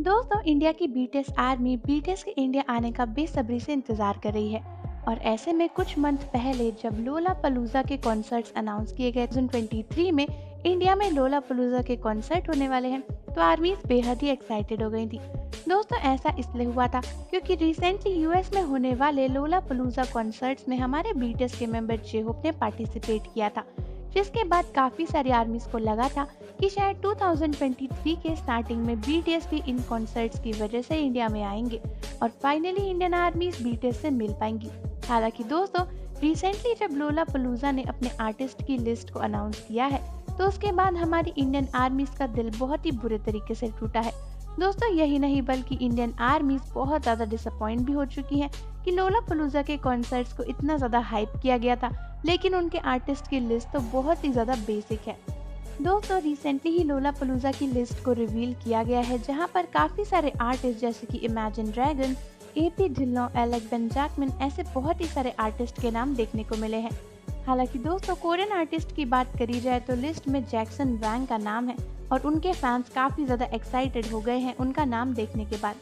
दोस्तों इंडिया की BTS army BTS के इंडिया आने का बेसब्री से इंतजार कर रही है। और ऐसे में कुछ मंथ पहले जब लोलापलूजा के कॉन्सर्ट्स अनाउंस किए गए 2023 में इंडिया में लोलापलूजा के कॉन्सर्ट होने वाले हैं, तो आर्मीज बेहद ही एक्साइटेड हो गई थी। दोस्तों ऐसा इसलिए हुआ था क्योंकि रिसेंटली यूएस में होने वाले लोलापलूजा कॉन्सर्ट्स में हमारे बीटीएस के मेंबर जे-होप ने पार्टिसिपेट किया था, जिसके बाद काफी सारी आर्मीज को लगा था कि शायद 2023 के स्टार्टिंग में बीटीएस भी इन कॉन्सर्ट्स की वजह से इंडिया में आएंगे और फाइनली इंडियन आर्मीज बीटीएस से मिल पाएंगी। हालांकि दोस्तों रिसेंटली जब लोलापलूजा ने अपने आर्टिस्ट की लिस्ट को अनाउंस किया है, तो उसके बाद हमारी इंडियन आर्मीज का दिल बहुत ही बुरे तरीके से टूटा है। दोस्तों यही नहीं बल्कि इंडियन आर्मीज बहुत ज़्यादा डिसअपॉइंट भी हो चुकी है कि लोलापलूजा के कॉन्सर्ट्स को इतना ज़्यादा हाइप किया गया था, लेकिन उनके आर्टिस्ट की लिस्ट तो बहुत ही ज़्यादा बेसिक है। दोस्तों रिसेंटली ही लोलापलूजा की लिस्ट को रिवील किया गया है, जहां पर काफ़ी सारे आर्टिस्ट जैसे कि Imagine Dragon, AP Dhillon, Alec Benjamin ऐसे बहुत ही सारे आर्टिस्ट के नाम देखने को मिले हैं। हालांकि दोस्तों कोरियन आर्टिस्ट की बात करी जाए तो लिस्ट में जैक्सन वांग का नाम है और उनके फैंस काफ़ी ज़्यादा एक्साइटेड हो गए हैं उनका नाम देखने के बाद।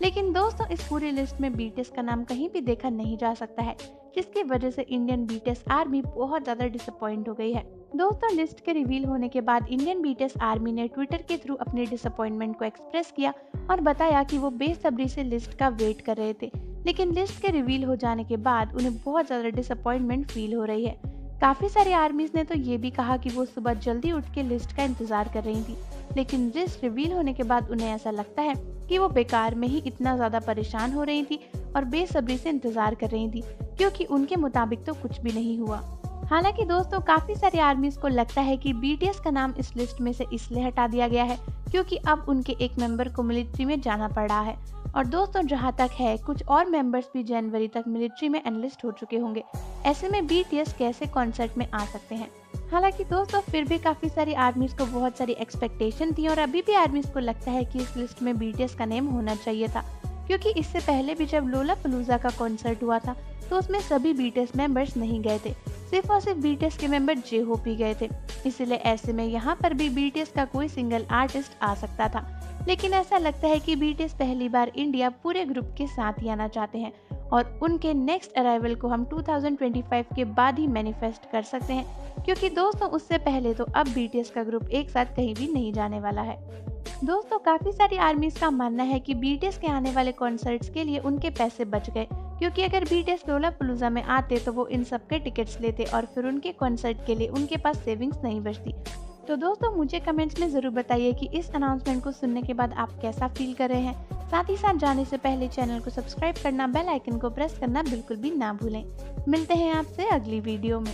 लेकिन दोस्तों इस पूरी लिस्ट में बीटीएस का नाम कहीं भी देखा नहीं जा सकता है, जिसकी वजह से इंडियन बीटीएस आर्मी बहुत ज़्यादा डिसअपॉइंट हो गई है। दोस्तों लिस्ट के रिवील होने के बाद इंडियन बीटीएस आर्मी ने ट्विटर के थ्रू अपने डिसअपॉइंटमेंट को एक्सप्रेस किया और बताया कि वो बेसब्री से लिस्ट का वेट कर रहे थे, लेकिन लिस्ट के रिवील हो जाने के बाद उन्हें बहुत ज़्यादा डिसअपॉइंटमेंट फील हो रही है। काफ़ी सारी आर्मीज ने तो ये भी कहा कि वो सुबह जल्दी उठ के लिस्ट का इंतजार कर रही थी, लेकिन लिस्ट रिवील होने के बाद उन्हें ऐसा लगता है कि वो बेकार में ही इतना ज़्यादा परेशान हो रही थी और बेसब्री से इंतजार कर रही थी, क्योंकि उनके मुताबिक तो कुछ भी नहीं हुआ। हालांकि दोस्तों काफ़ी सारी आर्मीज को लगता है कि बीटीएस का नाम इस लिस्ट में से इसलिए हटा दिया गया है क्योंकि अब उनके एक मेंबर को मिलिट्री में जाना पड़ रहा है। और दोस्तों जहां तक है कुछ और मेंबर्स भी जनवरी तक मिलिट्री में एनलिस्ट हो चुके होंगे, ऐसे में बीटीएस कैसे कॉन्सर्ट में आ सकते हैं। हालांकि दोस्तों फिर भी काफ़ी सारी आर्मीज को बहुत सारी एक्सपेक्टेशन थी और अभी भी आर्मीज को लगता है कि इस लिस्ट में बीटीएस का नेम होना चाहिए था, क्योंकि इससे पहले भी जब लोलापलूजा का कॉन्सर्ट हुआ था तो उसमें सभी बीटीएस मेंबर्स नहीं गए थे, सिर्फ और सिर्फ बीटीएस के मेंबर जे-होप ही गए थे। इसलिए ऐसे में यहाँ पर भी बीटीएस का कोई सिंगल आर्टिस्ट आ सकता था, लेकिन ऐसा लगता है कि बीटीएस पहली बार इंडिया पूरे ग्रुप के साथ ही आना चाहते हैं और उनके नेक्स्ट अराइवल को हम 2025 के बाद ही मैनिफेस्ट कर सकते हैं, क्योंकि दोस्तों उससे पहले तो अब बीटीएस का ग्रुप एक साथ कहीं भी नहीं जाने वाला है। दोस्तों काफ़ी सारी आर्मीज का मानना है कि बीटीएस के आने वाले कॉन्सर्ट्स के लिए उनके पैसे बच गए, क्योंकि अगर बीटीएस लोलापलूजा में आते तो वो इन सब के टिकट्स लेते और फिर उनके कॉन्सर्ट के लिए उनके पास सेविंग्स नहीं बचती। तो दोस्तों मुझे कमेंट्स में ज़रूर बताइए कि इस अनाउंसमेंट को सुनने के बाद आप कैसा फील कर रहे हैं। साथ ही साथ जाने से पहले चैनल को सब्सक्राइब करना, बेल आइकन को प्रेस करना बिल्कुल भी ना भूलें। मिलते हैं आपसे अगली वीडियो में।